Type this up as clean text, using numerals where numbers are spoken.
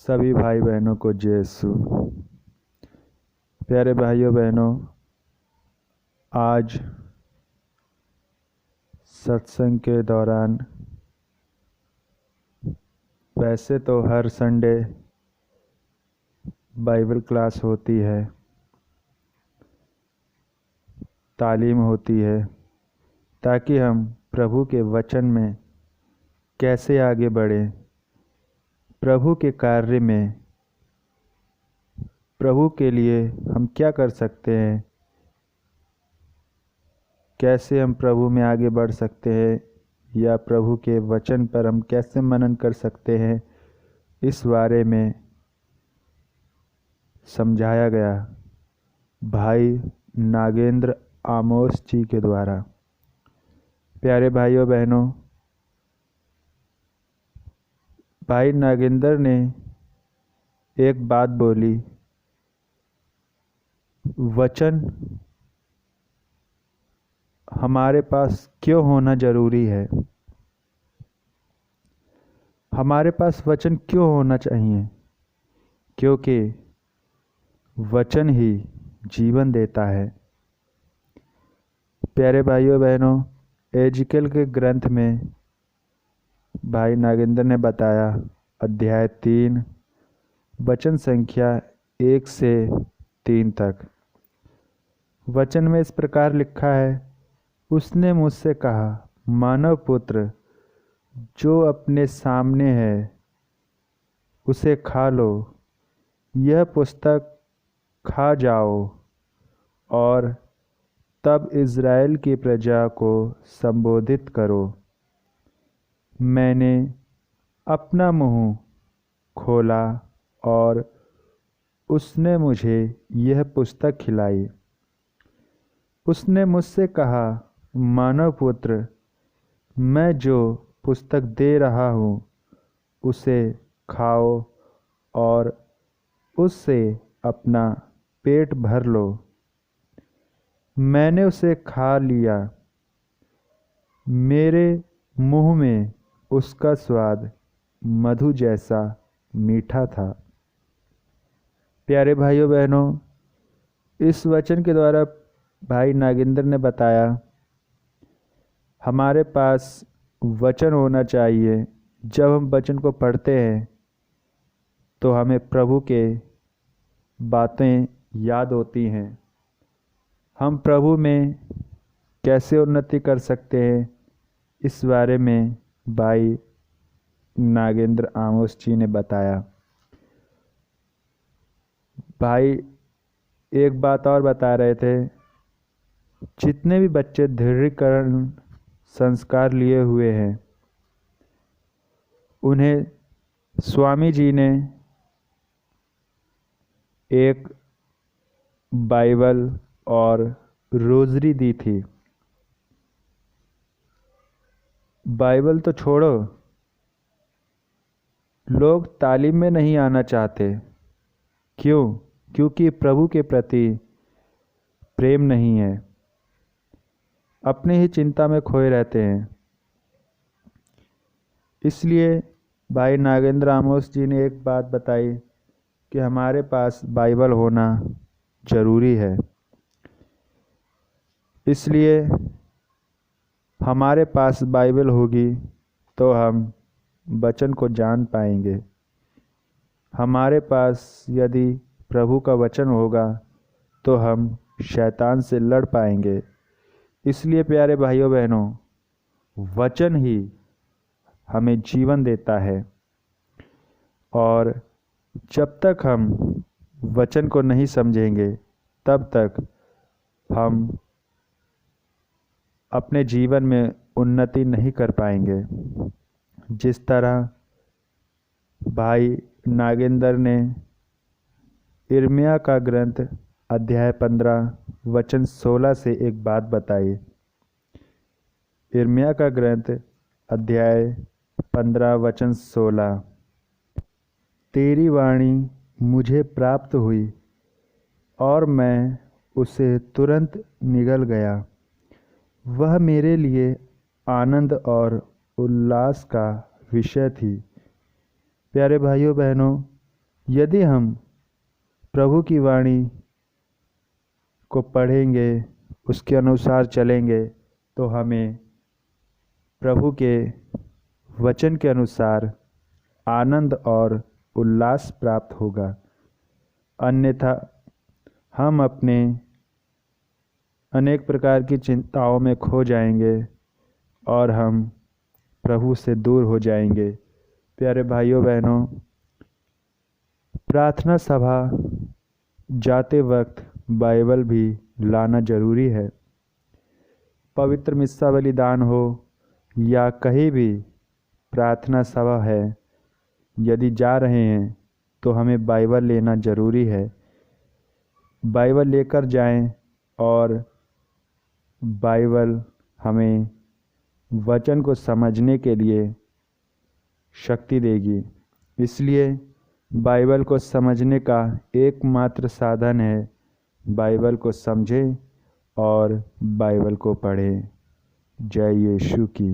सभी भाई बहनों को जय यीशु। प्यारे भाइयों बहनों, आज सत्संग के दौरान वैसे तो हर संडे बाइबल क्लास होती है, तालीम होती है, ताकि हम प्रभु के वचन में कैसे आगे बढ़ें, प्रभु के कार्य में प्रभु के लिए हम क्या कर सकते हैं, कैसे हम प्रभु में आगे बढ़ सकते हैं या प्रभु के वचन पर हम कैसे मनन कर सकते हैं, इस बारे में समझाया गया भाई नागेंद्र आमोस जी के द्वारा। प्यारे भाइयों बहनों, भाई नागेंद्र ने एक बात बोली, वचन हमारे पास क्यों होना जरूरी है, हमारे पास वचन क्यों होना चाहिए, क्योंकि वचन ही जीवन देता है। प्यारे भाइयों बहनों, एजिकल के ग्रंथ में भाई नागेंद्र ने बताया, अध्याय 3 वचन संख्या 1 से 3 तक। वचन में इस प्रकार लिखा है, उसने मुझसे कहा, मानव पुत्र, जो अपने सामने है उसे खा लो, यह पुस्तक खा जाओ और तब इज़राइल की प्रजा को संबोधित करो। मैंने अपना मुंह खोला और उसने मुझे यह पुस्तक खिलाई। उसने मुझसे कहा, मानव पुत्र, मैं जो पुस्तक दे रहा हूँ उसे खाओ और उससे अपना पेट भर लो। मैंने उसे खा लिया, मेरे मुंह में उसका स्वाद मधु जैसा मीठा था। प्यारे भाइयों बहनों, इस वचन के द्वारा भाई नागेंद्र ने बताया, हमारे पास वचन होना चाहिए। जब हम वचन को पढ़ते हैं तो हमें प्रभु के बातें याद होती हैं। हम प्रभु में कैसे उन्नति कर सकते हैं, इस बारे में भाई नागेंद्र आमोस जी ने बताया। भाई एक बात और बता रहे थे, जितने भी बच्चे दृढ़ीकरण संस्कार लिए हुए हैं, उन्हें स्वामी जी ने एक बाइबल और रोजरी दी थी। बाइबल तो छोड़ो, लोग तालीम में नहीं आना चाहते। क्यों? क्योंकि प्रभु के प्रति प्रेम नहीं है, अपनी ही चिंता में खोए रहते हैं। इसलिए भाई नागेंद्र आमोस जी ने एक बात बताई कि हमारे पास बाइबल होना जरूरी है। इसलिए हमारे पास बाइबल होगी तो हम वचन को जान पाएंगे। हमारे पास यदि प्रभु का वचन होगा तो हम शैतान से लड़ पाएंगे। इसलिए प्यारे भाइयों बहनों, वचन ही हमें जीवन देता है, और जब तक हम वचन को नहीं समझेंगे तब तक हम अपने जीवन में उन्नति नहीं कर पाएंगे। जिस तरह भाई नागेंद्र ने यिर्मयाह का ग्रंथ अध्याय 15 वचन 16 से एक बात बताई। यिर्मयाह का ग्रंथ अध्याय 15 वचन 16, तेरी वाणी मुझे प्राप्त हुई और मैं उसे तुरंत निगल गया। वह मेरे लिए आनंद और उल्लास का विषय थी। प्यारे भाइयों बहनों, यदि हम प्रभु की वाणी को पढ़ेंगे, उसके अनुसार चलेंगे, तो हमें प्रभु के वचन के अनुसार आनंद और उल्लास प्राप्त होगा। अन्यथा हम अपने अनेक प्रकार की चिंताओं में खो जाएंगे और हम प्रभु से दूर हो जाएंगे। प्यारे भाइयों बहनों, प्रार्थना सभा जाते वक्त बाइबल भी लाना जरूरी है। पवित्र मिस्सा बलिदान हो या कहीं भी प्रार्थना सभा है, यदि जा रहे हैं तो हमें बाइबल लेना जरूरी है। बाइबल लेकर जाएं और बाइबल हमें वचन को समझने के लिए शक्ति देगी। इसलिए बाइबल को समझने का एकमात्र साधन है बाइबल को समझें और बाइबल को पढ़ें। जय यीशु की।